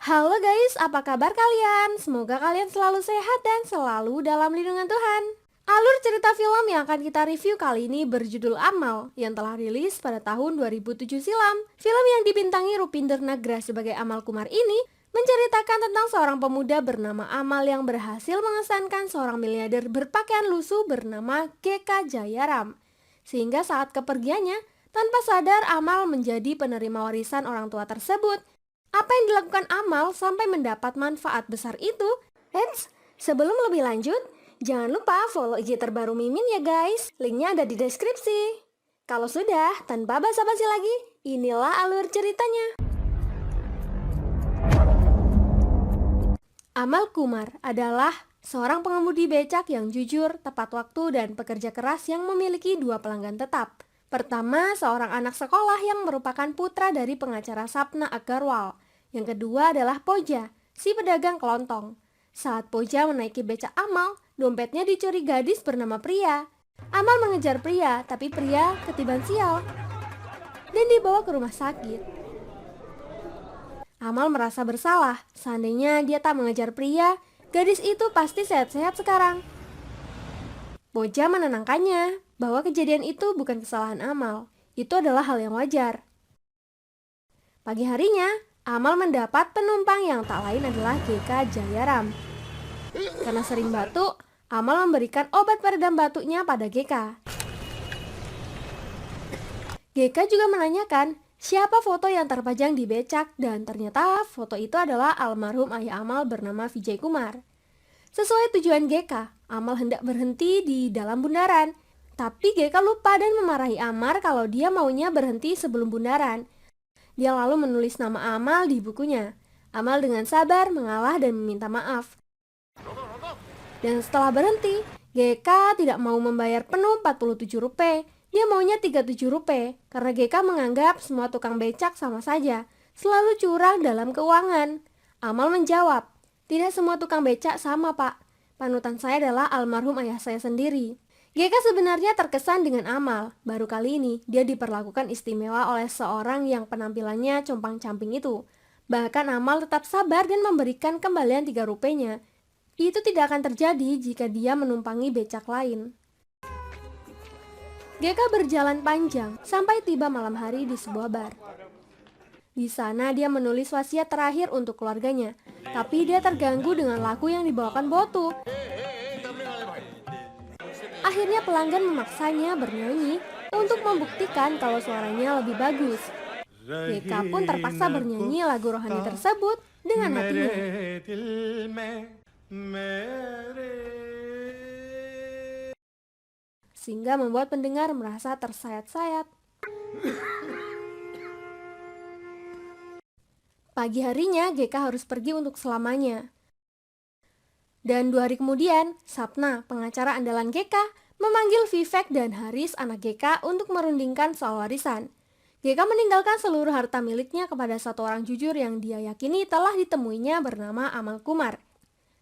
Halo guys, apa kabar kalian? Semoga kalian selalu sehat dan selalu dalam lindungan Tuhan. Alur cerita film yang akan kita review kali ini berjudul Amal yang telah rilis pada tahun 2007 silam. Film yang dibintangi Rupinder Nagra sebagai Amal Kumar ini menceritakan tentang seorang pemuda bernama Amal yang berhasil mengesankan seorang miliarder berpakaian lusuh bernama GK Jayaram. Sehingga saat kepergiannya, tanpa sadar Amal menjadi penerima warisan orang tua tersebut. Apa yang dilakukan Amal sampai mendapat manfaat besar itu? Eits, sebelum lebih lanjut, jangan lupa follow IG terbaru Mimin ya guys. Linknya ada di deskripsi. Kalau sudah, tanpa basa-basi lagi, inilah alur ceritanya. Amal Kumar adalah seorang pengemudi becak yang jujur, tepat waktu, dan pekerja keras yang memiliki dua pelanggan tetap. Pertama, seorang anak sekolah yang merupakan putra dari pengacara Sapna Agarwal. Yang kedua adalah Poja, si pedagang kelontong. Saat Poja menaiki becak Amal, dompetnya dicuri gadis bernama Pria. Amal mengejar Pria, tapi Pria ketiban sial dan dibawa ke rumah sakit. Amal merasa bersalah, seandainya dia tak mengejar Pria, gadis itu pasti sehat-sehat sekarang. Poja menenangkannya bahwa kejadian itu bukan kesalahan Amal, itu adalah hal yang wajar. Pagi harinya, Amal mendapat penumpang yang tak lain adalah GK Jayaram. Karena sering batuk, Amal memberikan obat peredam batuknya pada GK. GK juga menanyakan siapa foto yang terpajang di becak dan ternyata foto itu adalah almarhum ayah Amal bernama Vijay Kumar. Sesuai tujuan GK, Amal hendak berhenti di dalam bundaran. Tapi GK lupa dan memarahi Amal kalau dia maunya berhenti sebelum bundaran. Dia lalu menulis nama Amal di bukunya. Amal dengan sabar mengalah dan meminta maaf. Dan setelah berhenti, GK tidak mau membayar penuh 47 rupiah. Dia maunya 37 rupiah karena GK menganggap semua tukang becak sama saja, selalu curang dalam keuangan. Amal menjawab, "Tidak semua tukang becak sama, Pak. Panutan saya adalah almarhum ayah saya sendiri." GK sebenarnya terkesan dengan Amal. Baru kali ini dia diperlakukan istimewa oleh seorang yang penampilannya compang-camping itu. Bahkan Amal tetap sabar dan memberikan kembalian 3 rupiahnya. Itu tidak akan terjadi jika dia menumpangi becak lain. GK berjalan panjang sampai tiba malam hari di sebuah bar. Di sana dia menulis wasiat terakhir untuk keluarganya, tapi dia terganggu dengan lagu yang dibawakan Botu. Akhirnya pelanggan memaksanya bernyanyi untuk membuktikan kalau suaranya lebih bagus. GK pun terpaksa bernyanyi lagu rohani tersebut dengan hatinya. Sehingga membuat pendengar merasa tersayat-sayat. Pagi harinya GK harus pergi untuk selamanya. Dan 2 hari kemudian, Sapna, pengacara andalan GK, memanggil Vivek dan Haris anak GK untuk merundingkan soal warisan. GK meninggalkan seluruh harta miliknya kepada satu orang jujur yang dia yakini telah ditemuinya bernama Amal Kumar.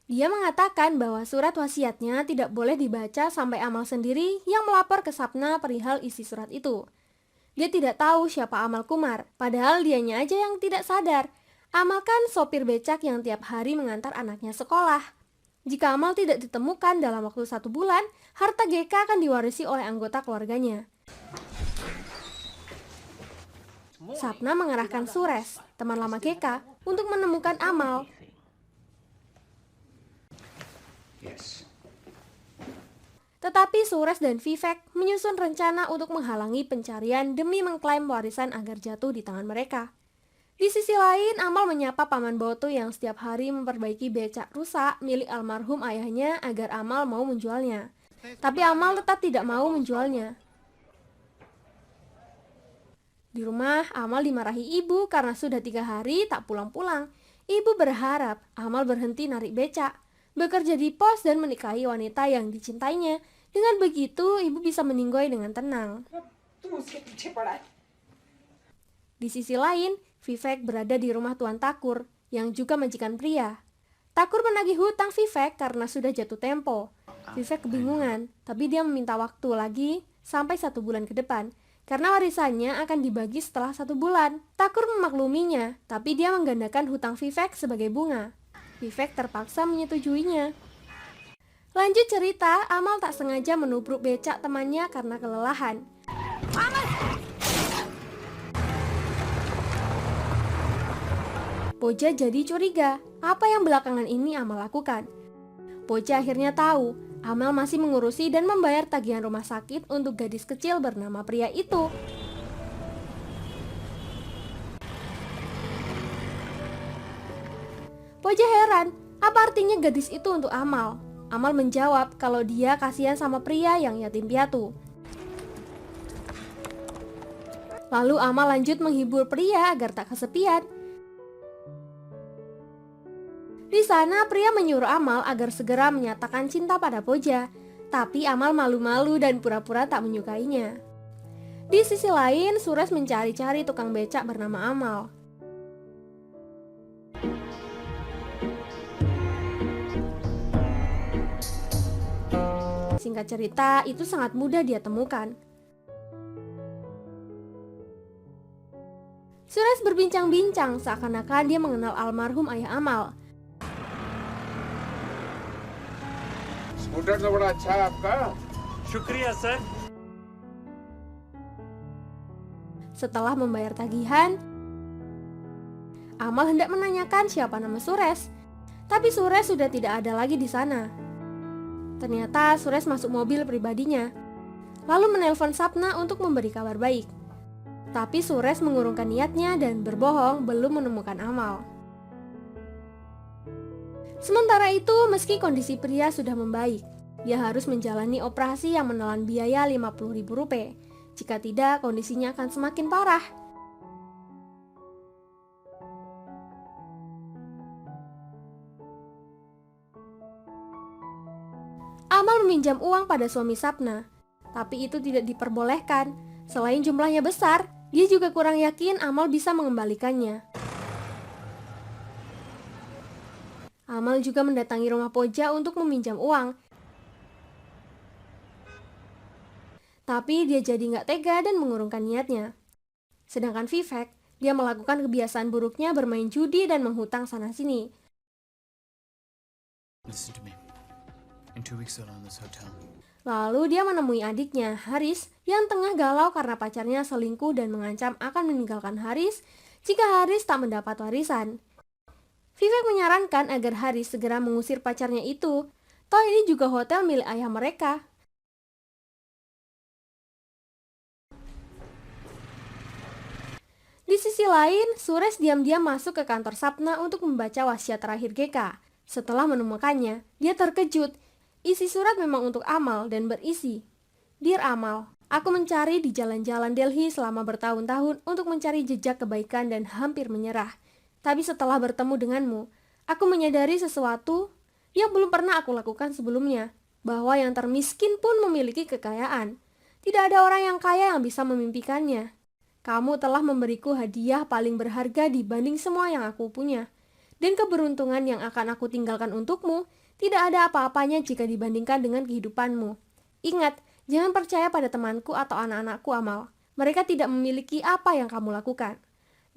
Dia mengatakan bahwa surat wasiatnya tidak boleh dibaca sampai Amal sendiri yang melapor ke Sapna perihal isi surat itu. Dia tidak tahu siapa Amal Kumar, padahal dianya aja yang tidak sadar. Amal kan sopir becak yang tiap hari mengantar anaknya sekolah. Jika Amal tidak ditemukan dalam waktu 1 bulan, harta GK akan diwarisi oleh anggota keluarganya. Sapna mengarahkan Sures, teman lama GK, untuk menemukan Amal. Tetapi Sures dan Vivek menyusun rencana untuk menghalangi pencarian demi mengklaim warisan agar jatuh di tangan mereka. Di sisi lain, Amal menyapa Paman Botu yang setiap hari memperbaiki becak rusak milik almarhum ayahnya agar Amal mau menjualnya. Tapi Amal tetap tidak mau menjualnya. Di rumah, Amal dimarahi ibu karena sudah 3 hari tak pulang-pulang. Ibu berharap Amal berhenti narik becak, bekerja di pos dan menikahi wanita yang dicintainya. Dengan begitu, ibu bisa meninggoy dengan tenang. Di sisi lain, Vivek berada di rumah Tuan Takur, yang juga majikan Pria. Takur menagih hutang Vivek karena sudah jatuh tempo. Vivek kebingungan, tapi dia meminta waktu lagi sampai 1 bulan ke depan. karena warisannya akan dibagi setelah 1 bulan. Takur memakluminya, tapi dia menggandakan hutang Vivek sebagai bunga. Vivek terpaksa menyetujuinya. Lanjut cerita, Amal tak sengaja menubruk becak temannya karena kelelahan. Poja jadi curiga, apa yang belakangan ini Amal lakukan. Poja akhirnya tahu, Amal masih mengurusi dan membayar tagihan rumah sakit untuk gadis kecil bernama Pria itu. Poja heran, apa artinya gadis itu untuk Amal? Amal menjawab kalau dia kasihan sama pria yang yatim piatu. Lalu Amal lanjut menghibur pria agar tak kesepian. Di sana pria menyuruh Amal agar segera menyatakan cinta pada Poja, tapi Amal malu-malu dan pura-pura tak menyukainya. Di sisi lain, Suresh mencari-cari tukang becak bernama Amal. Singkat cerita, itu sangat mudah dia temukan. Suresh berbincang-bincang seakan-akan dia mengenal almarhum ayah Amal. Scooter तो बड़ा अच्छा है आपका। शुक्रिया sir. Setelah membayar tagihan, Amal hendak menanyakan siapa nama Suresh, tapi Suresh sudah tidak ada lagi di sana. Ternyata Suresh masuk mobil pribadinya, lalu menelpon Sapna untuk memberi kabar baik. Tapi Suresh mengurungkan niatnya dan berbohong belum menemukan Amal. Sementara itu, meski kondisi pria sudah membaik, dia harus menjalani operasi yang menelan biaya Rp50.000. Jika tidak, kondisinya akan semakin parah. Amal meminjam uang pada suami Sapna, tapi itu tidak diperbolehkan. Selain jumlahnya besar, dia juga kurang yakin Amal bisa mengembalikannya. Amal juga mendatangi rumah Poja untuk meminjam uang. Tapi dia jadi nggak tega dan mengurungkan niatnya. Sedangkan Vivek, dia melakukan kebiasaan buruknya bermain judi dan menghutang sana-sini. Listen to me. In 2 weeks I'll own this hotel. Lalu dia menemui adiknya, Haris, yang tengah galau karena pacarnya selingkuh dan mengancam akan meninggalkan Haris jika Haris tak mendapat warisan. Vivek menyarankan agar Haris segera mengusir pacarnya itu. Toh ini juga hotel milik ayah mereka. Di sisi lain, Suresh diam-diam masuk ke kantor Sapna untuk membaca wasiat terakhir GK. Setelah menemukannya, dia terkejut. Isi surat memang untuk Amal dan berisi, "Dear Amal, aku mencari di jalan-jalan Delhi selama bertahun-tahun untuk mencari jejak kebaikan dan hampir menyerah. Tapi setelah bertemu denganmu, aku menyadari sesuatu yang belum pernah aku lakukan sebelumnya, bahwa yang termiskin pun memiliki kekayaan. Tidak ada orang yang kaya yang bisa memimpikannya. Kamu telah memberiku hadiah paling berharga dibanding semua yang aku punya. Dan keberuntungan yang akan aku tinggalkan untukmu tidak ada apa-apanya jika dibandingkan dengan kehidupanmu. Ingat, jangan percaya pada temanku atau anak-anakku Amal. Mereka tidak memiliki apa yang kamu lakukan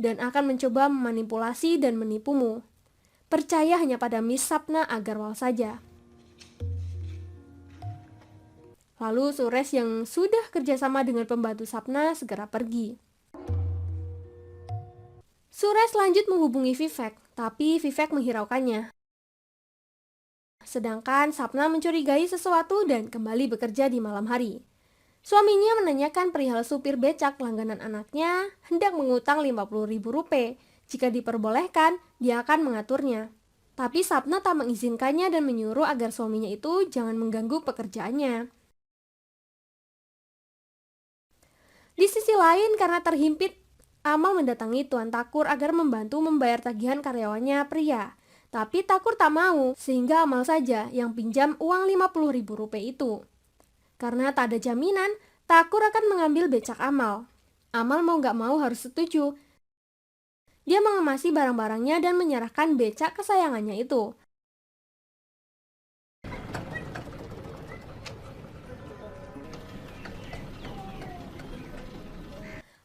dan akan mencoba memanipulasi dan menipumu. Percaya hanya pada Miss Sapna Agarwal saja." Lalu Suresh yang sudah kerjasama dengan pembantu Sapna segera pergi. Suresh lanjut menghubungi Vivek, tapi Vivek menghiraukannya. Sedangkan Sapna mencurigai sesuatu dan kembali bekerja di malam hari. Suaminya menanyakan perihal supir becak langganan anaknya hendak mengutang Rp50.000. Jika diperbolehkan, dia akan mengaturnya. Tapi Sapna tak mengizinkannya dan menyuruh agar suaminya itu jangan mengganggu pekerjaannya. Di sisi lain, karena terhimpit, Amal mendatangi Tuan Takur agar membantu membayar tagihan karyawannya Pria. Tapi Takur tak mau, sehingga Amal saja yang pinjam uang Rp50.000 itu. Karena tak ada jaminan, Takur akan mengambil becak Amal. Amal mau gak mau harus setuju. Dia mengemasi barang-barangnya dan menyerahkan becak kesayangannya itu.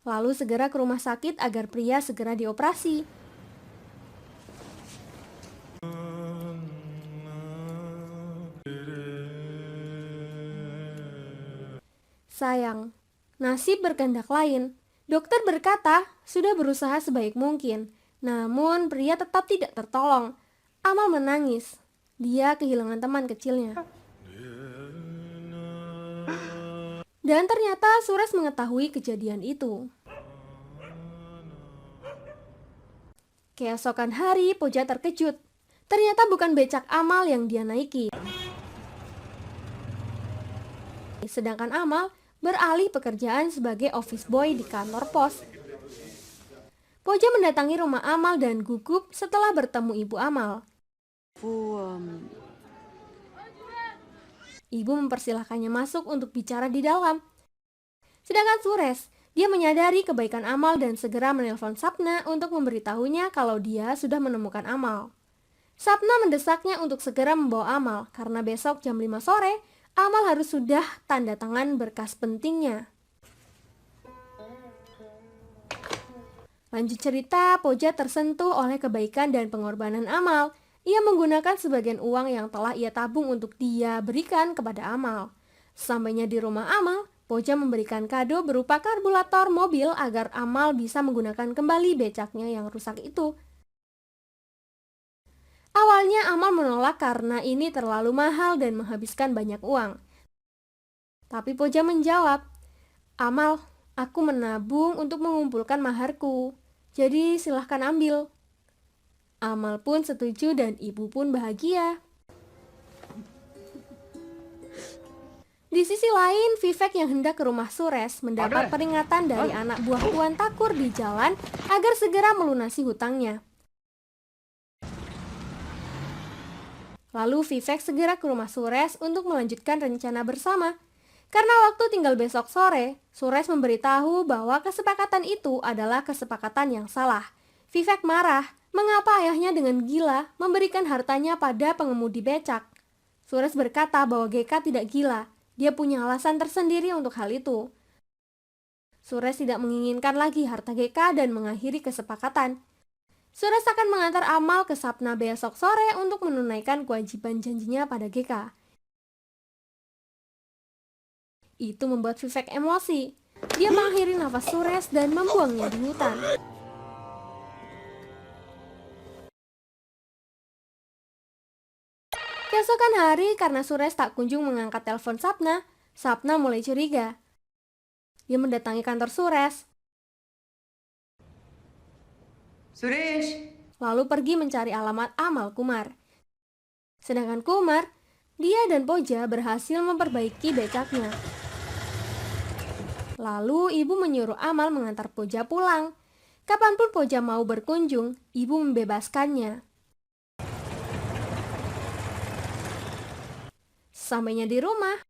lalu segera ke rumah sakit agar pria segera dioperasi. Sayang, nasib berkehendak lain. Dokter berkata sudah berusaha sebaik mungkin, namun pria tetap tidak tertolong. Amal menangis. Dia kehilangan teman kecilnya. Dan ternyata Suresh mengetahui kejadian itu. Keesokan hari, Poja terkejut. Ternyata bukan becak Amal yang dia naiki. Sedangkan Amal beralih pekerjaan sebagai office boy di kantor pos. Poja mendatangi rumah Amal dan gugup setelah bertemu ibu Amal. Ibu mempersilahkannya masuk untuk bicara di dalam. Sedangkan Suresh, dia menyadari kebaikan Amal dan segera menelpon Sapna untuk memberitahunya kalau dia sudah menemukan Amal. Sapna mendesaknya untuk segera membawa Amal karena besok jam 5 sore Amal harus sudah tanda tangan berkas pentingnya. Lanjut cerita, Poja tersentuh oleh kebaikan dan pengorbanan Amal. Ia menggunakan sebagian uang yang telah ia tabung untuk dia berikan kepada Amal. Sampainya di rumah Amal, Poja memberikan kado berupa karburator mobil agar Amal bisa menggunakan kembali becaknya yang rusak itu. Awalnya Amal menolak karena ini terlalu mahal dan menghabiskan banyak uang. Tapi Poja menjawab, "Amal, aku menabung untuk mengumpulkan maharku, jadi silahkan ambil." Amal pun setuju dan ibu pun bahagia. Di sisi lain, Vivek yang hendak ke rumah Suresh mendapat peringatan dari anak buah Tuan Takur di jalan agar segera melunasi hutangnya. Lalu Vivek segera ke rumah Suresh untuk melanjutkan rencana bersama. Karena waktu tinggal besok sore, Suresh memberitahu bahwa kesepakatan itu adalah kesepakatan yang salah. Vivek marah, mengapa ayahnya dengan gila memberikan hartanya pada pengemudi becak. Suresh berkata bahwa GK tidak gila, dia punya alasan tersendiri untuk hal itu. Suresh tidak menginginkan lagi harta GK dan mengakhiri kesepakatan. Suresh akan mengantar Amal ke Sapna besok sore untuk menunaikan kewajiban janjinya pada GK. Itu membuat Vivek emosi. Dia mengakhiri nafas Suresh dan membuangnya di hutan. Keesokan hari, karena Suresh tak kunjung mengangkat telepon Sapna, Sapna mulai curiga. Dia mendatangi kantor Suresh, Suresh, lalu pergi mencari alamat Amal Kumar. Sedangkan Kumar, dia dan Poja berhasil memperbaiki becaknya. Lalu ibu menyuruh Amal mengantar Poja pulang. Kapanpun Poja mau berkunjung, ibu membebaskannya. Sampainya di rumah,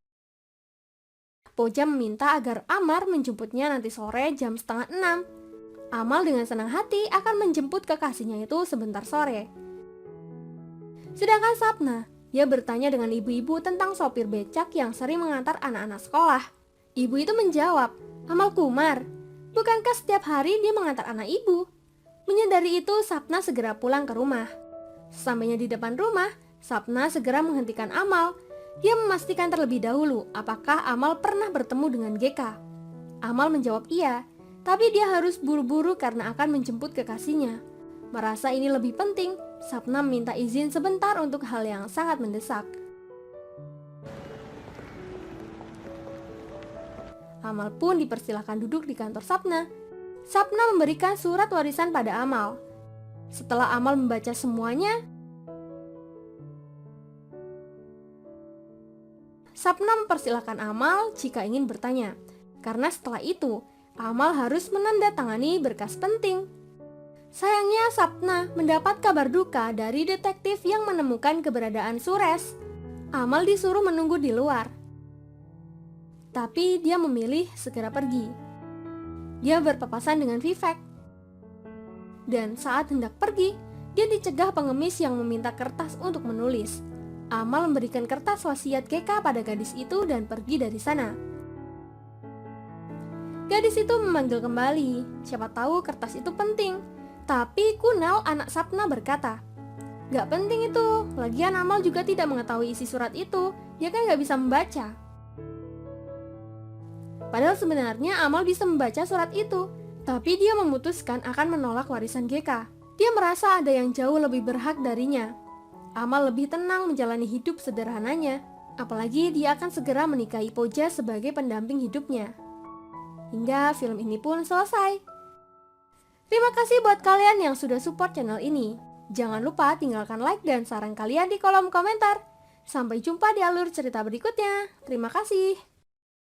Poja meminta agar Amar menjemputnya nanti sore jam 5:30. Amal dengan senang hati akan menjemput kekasihnya itu sebentar sore. Sedangkan Sapna, dia bertanya dengan ibu-ibu tentang sopir becak yang sering mengantar anak-anak sekolah. Ibu itu menjawab, "Amal Kumar, bukankah setiap hari dia mengantar anak ibu?" Menyadari itu, Sapna segera pulang ke rumah. Sampainya di depan rumah, Sapna segera menghentikan Amal. Dia memastikan terlebih dahulu apakah Amal pernah bertemu dengan GK. Amal menjawab iya, tapi dia harus buru-buru karena akan menjemput kekasihnya. Merasa ini lebih penting, Sapna meminta izin sebentar untuk hal yang sangat mendesak. Amal pun dipersilahkan duduk di kantor Sapna. Sapna memberikan surat warisan pada Amal. Setelah Amal membaca semuanya, Sapna mempersilahkan Amal jika ingin bertanya. Karena setelah itu, Amal harus menandatangani berkas penting. Sayangnya Sapna mendapat kabar duka dari detektif yang menemukan keberadaan Suresh. Amal disuruh menunggu di luar. Tapi dia memilih segera pergi. Dia berpapasan dengan Vivek. Dan saat hendak pergi, dia dicegah pengemis yang meminta kertas untuk menulis. Amal memberikan kertas wasiat GK pada gadis itu dan pergi dari sana. Gadis itu memanggil kembali, siapa tahu kertas itu penting. Tapi Kunal, anak Sapna, berkata, "Gak penting itu, lagian Amal juga tidak mengetahui isi surat itu, dia kan gak bisa membaca." Padahal sebenarnya Amal bisa membaca surat itu, tapi dia memutuskan akan menolak warisan Geka. Dia merasa ada yang jauh lebih berhak darinya. Amal lebih tenang menjalani hidup sederhananya, apalagi dia akan segera menikahi Poja sebagai pendamping hidupnya. Hingga film ini pun selesai. Terima kasih buat kalian yang sudah support channel ini. Jangan lupa tinggalkan like dan saran kalian di kolom komentar. Sampai jumpa di alur cerita berikutnya. Terima kasih.